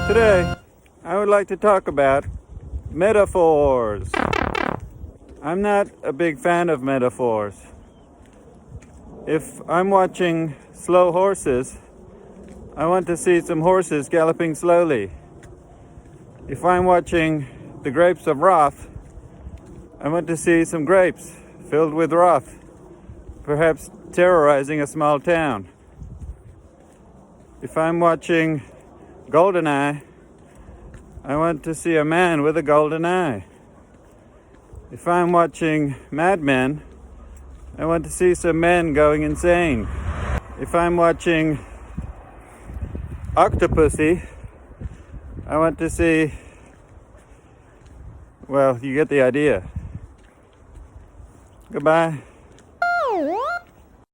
Today, I would like to talk about metaphors. I'm not a big fan of metaphors. If I'm watching slow horses, I want to see some horses galloping slowly. If I'm watching the grapes of wrath, I want to see some grapes filled with wrath, perhaps terrorizing a small town. If I'm watching Goldeneye, I want to see a man with a golden eye. If I'm watching Mad Men, I want to see some men going insane. If I'm watching Octopussy, I want to see, well, you get the idea. Goodbye.